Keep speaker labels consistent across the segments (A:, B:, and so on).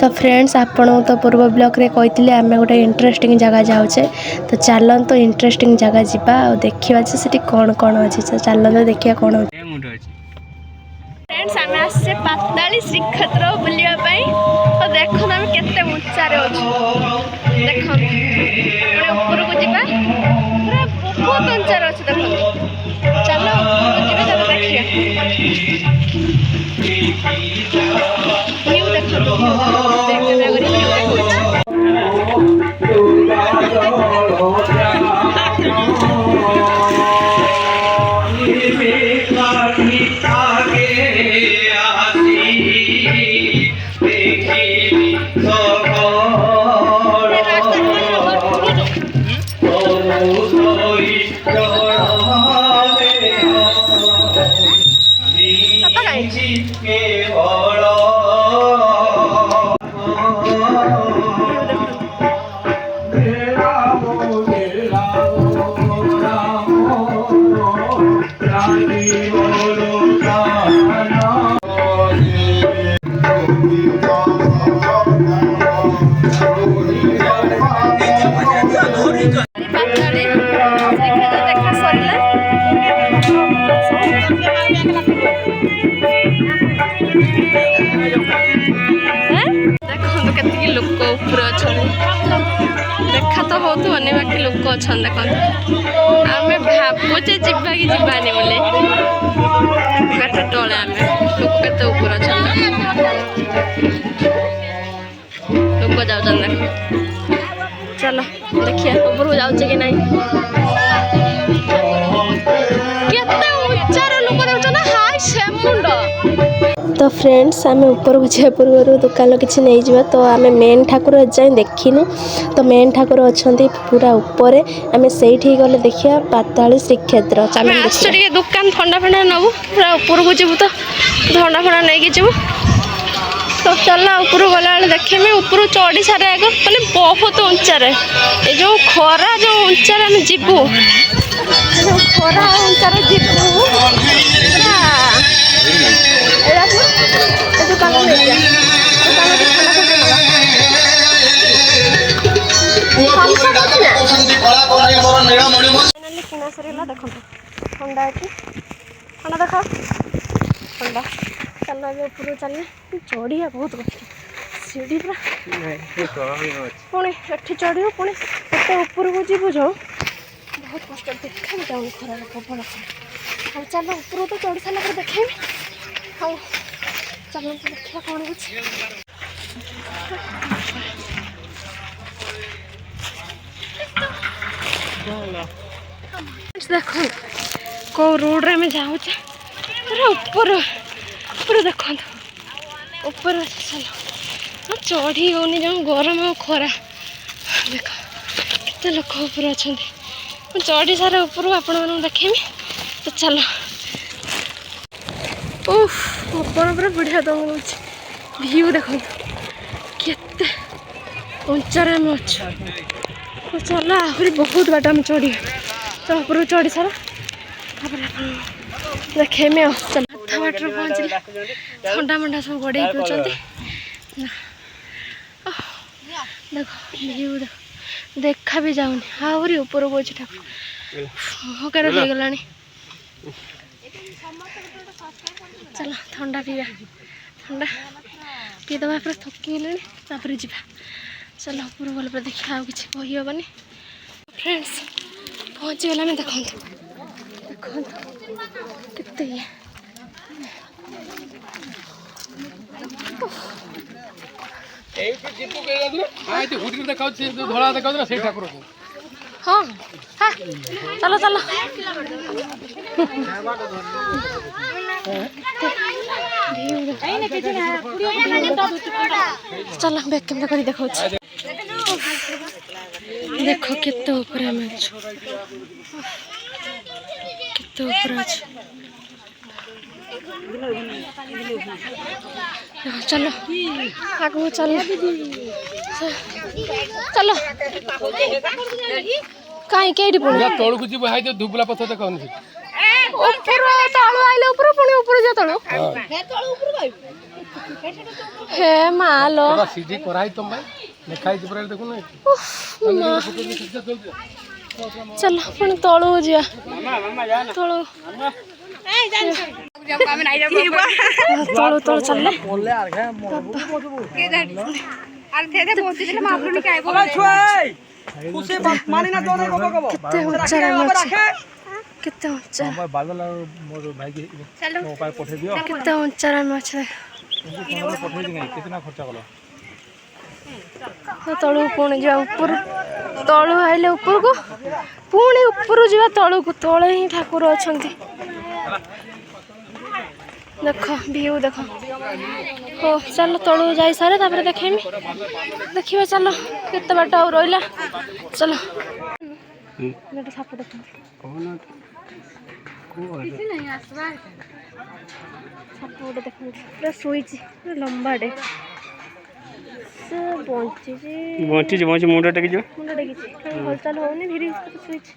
A: तो फ्रेंड्स आपण तो पूर्व ब्लॉग रे कही आम गोटे इंटरेस्टिंग जगह जाऊे तो चलन तो इंटरेस्टिंग जगह जावा और देखा से कौन कौन अच्छी तो चलन देखिए कौन फ्रेंड्स आम आसे पाताली श्रीक्षेत्र बुलापी तो देखो आम के उच्चारे अच्छे देख ऊपर को जा पूरा बहुत उच्चार अच्छे देख चलो ऊपर को देखिए देखा तो हो बाकी लोक अच्छा देख आम भावुचे जावा कि जावानी बोले केते तले आम लोक केते ऊपर अच्छा लोक जाऊँ देख चलो देखिए ऊपर को जाऊे कि नहीं केते उच्चार लोक देउछ ना हाय से मुंड। तो फ्रेंड्स आम ऊपर को जा पूर्व दुकान किसी नहीं जावा तो आम मेन ठाकुर जाए देखिनु तो मेन ठाकुर अच्छा पूरा ऊपर आम से गले देखिए पाताली श्रीक्षेत्र दुकान ठंडा फंडा नबू पूरा ऊपर को जीवु तो ठंडा फंडा नहीं जीवु तो चलो ऊपर गला देखे ऊपर चढ़ी सारे आग मैंने बहुत उच्चार ये जो खरा जो उच्चार आम जीवु खरा उच्चार जीवु दुकान किना सर देख ठंडा अच्छी ठंडा देख ठंडा चल ऊपर चलिए चढ़िया बहुत कष्ट सीढ़ी पूरा पुणी एठी चढ़ पुणी एत ऊपर को जीव जो बहुत कष्ट देखा भी जाऊँ खरार प्रबल हाँ चल ऊपर तो चढ़ी सारा पर देखे हाँ चल देखा कौन कुछ देखो कौ रोड रे जाऊे पूरा ऊपर पूरा देखो ऊपर चलो चढ़ी होनी जो गरम और खरा देख के लोक ऊपर अच्छा चढ़ी सारा ऊपर आपण देखेमी तो चलो ओह ऊपर पूरा बढ़िया दम व्यू देखो केते उच्चार आम अच्छे तो चलो आहरी बहुत बाट आम चढ़ी तो ऊपर चढ़ी सारा देखेमी चल अधा बाटर पहुँचले ठंडा मंडा सब गड़े पीछे देख व्यू देख देखा भी जाऊनी आहरी ऊपर को अच्छे ठाकुर हकार हो गला चलो ठंडा पीवा ठंडा पीदबा पूरा थकी गले जा चलो ऊपर गला पर देखा आ कि कही हेनी फ्रेंड्स पहुँची गला देख केते हाँ हाँ चलो चलो चलो बैक कैमरा कर देखा देखो केते ऊपर आम केते ऊपर अच्छे चलो आगू चलो चलो कहीं कहीं
B: तौल को जीव हाई दुबला पथर देख
A: ऊपर तलू आइले ऊपर पुणी ऊपर जा तलू हे मालो
B: सीधी कराई तुम भाई लिखाई पूरा देखो ना
A: चल पुणी तलू जा तलू तलू तलू चलले केते ऊंचा
B: बादल मोर भाई के मोबाइल पठे दियो
A: केते ऊंचा में अच्छे
B: पठे दिए कितना खर्चा कलो
A: तलू पुणी जा ऊपर तलू आइले ऊपर को पुणी ऊपर जा तलू को तले ही ठाकुर अच्छा देख व्यू देख हो चल तलू जाई सारे तापर देखेमी देखिए चल केते बाट आ रहिला चल नेटा साप देख साप गोटे देख पूरा शोची लंबाटे से
C: बंची मुंडा टेक
A: मुंडा टेकी हलचल होनी धीरे शोची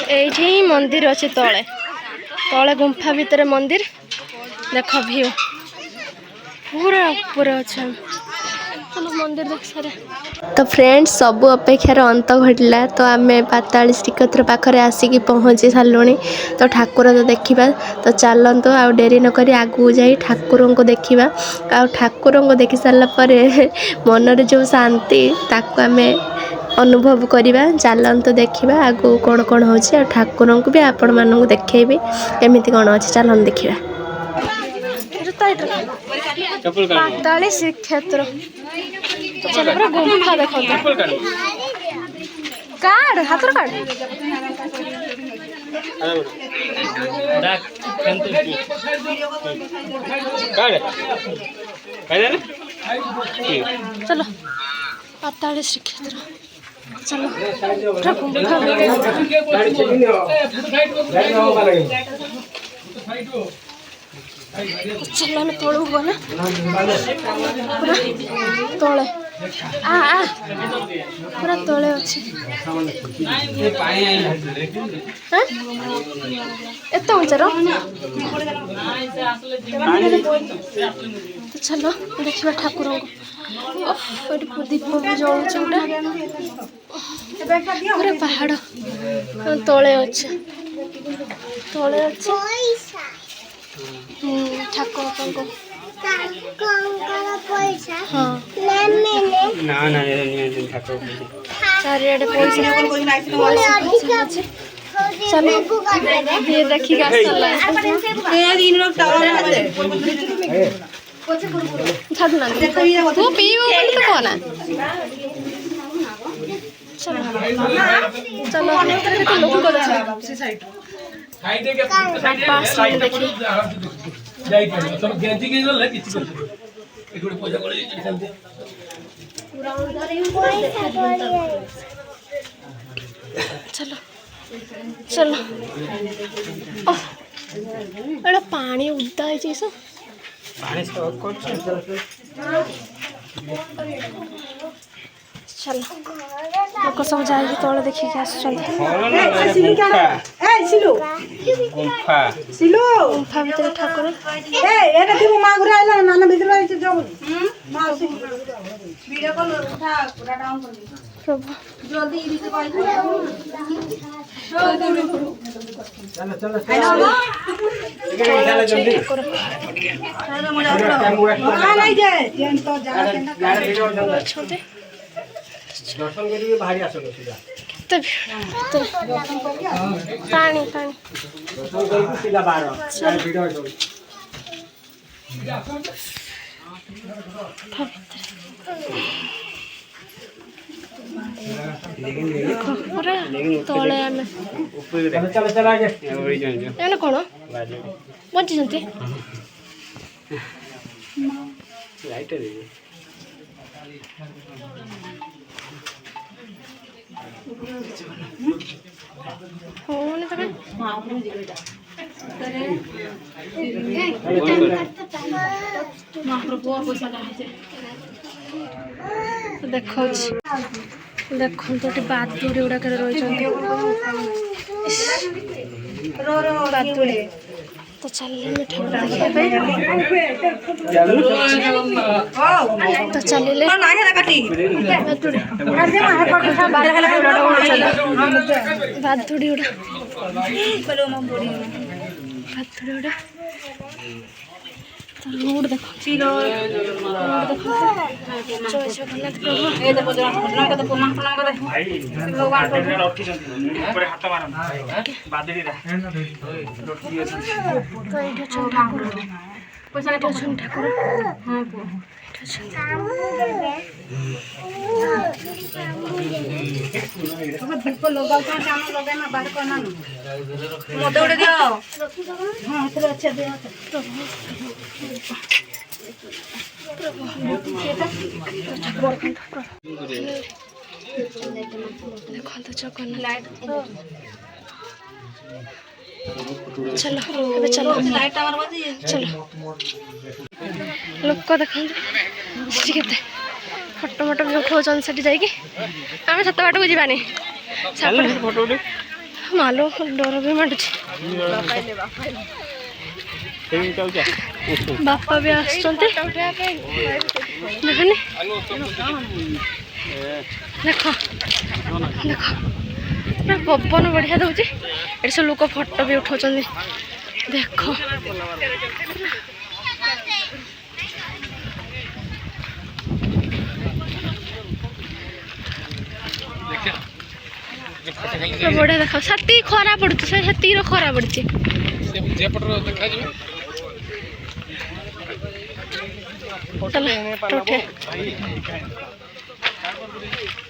A: एठी मंदिर अच्छे तले तले गुंफा भितर मंदिर देख व्यू पूरा ऊपर अच्छा चलो मंदिर देख सारे तो फ्रेंड्स सबू अपेक्षार अंत घटला तो आम पाताली श्रीक्षेत्र पाखे आसिक पहुँची सारूँ तो ठाकुर तो देखा तो चलतु आ डेरी नक आगू जा ठाकुर को देखा आ ठाकुर को देखी सारापर मनर जो शांति ताकू आम अनुभव करवा चलतु देखा आगू कौन कौन हो ठाकुर को भी आपण मानक देखेबी एमती कौन अच्छे चलते देखा पाताली श्रीक्षेत्र चल पूरा गुंफा देख कार्ड हाथर कार्ड चलो पाताली श्रीक्षेत्र चलो पूरा गुंफा चल आम तलू गले पूरा तले पूरा तले अच्छे एत उचार तो चलो देखा ठाकुर को दीप भी जलुचे पूरा पहाड़ तले अच्छे ठाकुर को हाँ चारिड़े पैसा चलो ये देखी तू पीब तो कौन चलो चलो लोक चलो चलो एटा पानी उदा है सब चलो लोक सब जाए तले देखिए गुंफा भीतर ठाकुर प्रभु
C: दर्शन करिए बाहर आसो सीधा
A: पानी पानी
C: दर्शन करिए सीधा बाहर वीडियो जो
A: पूरा तले आमे
C: ऊपर चल चल आगे ओरी जान
A: एने कोन बंची जंती
C: लाइटर है
A: होने तक देखो देखो तो बादुड़ी गुड़ाक रही बादुड़ी तो चलिए तो चलिए बादुड़ी गुड़ा तो रोड देखो जय जगन्नाथ प्रभु ठाकुर देखो जगन्नाथ चलो अबे चलो चलो लोक देखते केते फोटो मोटो भी उठाऊन से जाकि आम सत बाट को जावानी मालो डर भी मांडुची बापा भी आसुचंते देखनी देख देख पवन बढ़िया दूसरी ये सब लोग फोटो भी उठाऊँ देख बढ़िया देख से खरा पड़ू से खरा पड़ी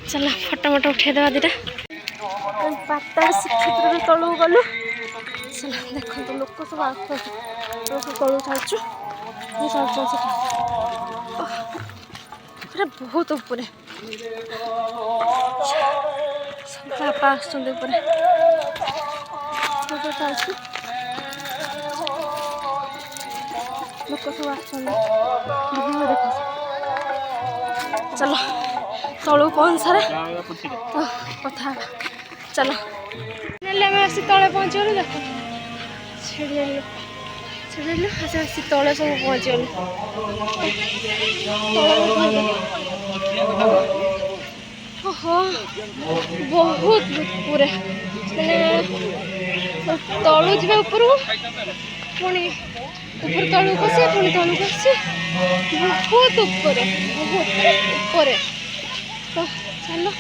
A: चल फोटो मोटो उठे देवा दीटा पाता श्रीक्षेत्र तलू गलु चल देखो लोक सब तलू छाड़चु पूरा बहुत उपरे बापा आसुँच लोक सब देख चलो तलू कौन सारा कथा चलो आम आसी तले पहुँची गलु देख छेड़े आसी तले सब पहुँची गलु ओहो बहुत पूरे तलू जा ऊपर पुणी ऊपर तलू खसी पुणी तलू खसी बहुत ऊपर तो चलो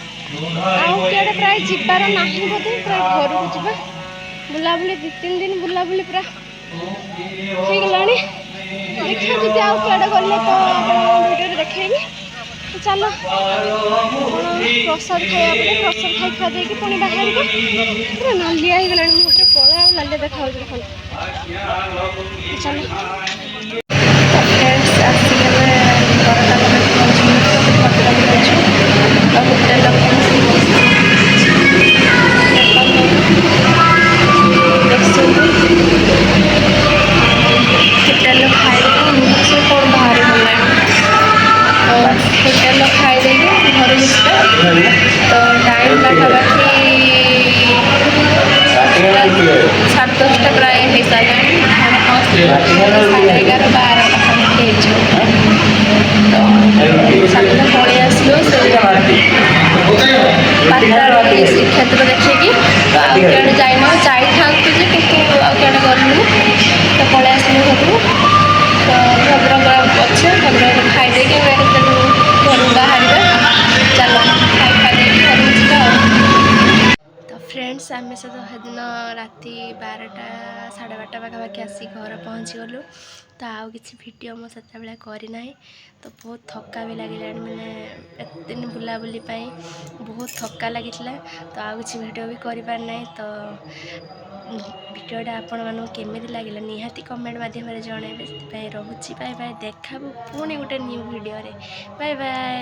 A: आड़े प्राय जीवार ना बोधे प्राय घर को जा बुलाबुली 2-3 दिन बुलाबुली पूरा हो गला देखिए जी आड़े गले तो वीडियो देखेगी तो चलो प्रसाद खाया प्रसाद खाई खा दे पुणी बाहर पूरा नालिया हो गला मुझे पड़ा नालिया देखा चलो होटेल खाई देगी घर तो टाइम पाखापाखि 10:30 प्राय हो सारे 11:30 पाखापाखि तो सातटा पलि आसलु पाताल श्रीक्षेत्र देखिए आड़े जाइन जाई था आड़े गलु तो पलि आसलु घर तो भद्रक अच्छे भद्रक खाई घर बाहर चलो खाई घर तो फ्रेंड्स आम से तो दिन राति 12टा 12:30 पाखापाखि आसी घर पहुँची गलु तो आउ किसी वीडियो मो से करना तो बहुत थका भी लगे मैंने एत दिन बुलाबुली बहुत थका लगी तो आउ किसी वीडियो भी कर पारना तो वीडियोटा आपण मानू केमी लगे निहाती कमेंट माध्यम जनइबे रोचे बाय बाय देखा पुणी गोटे न्यू वीडियो बाय बाय।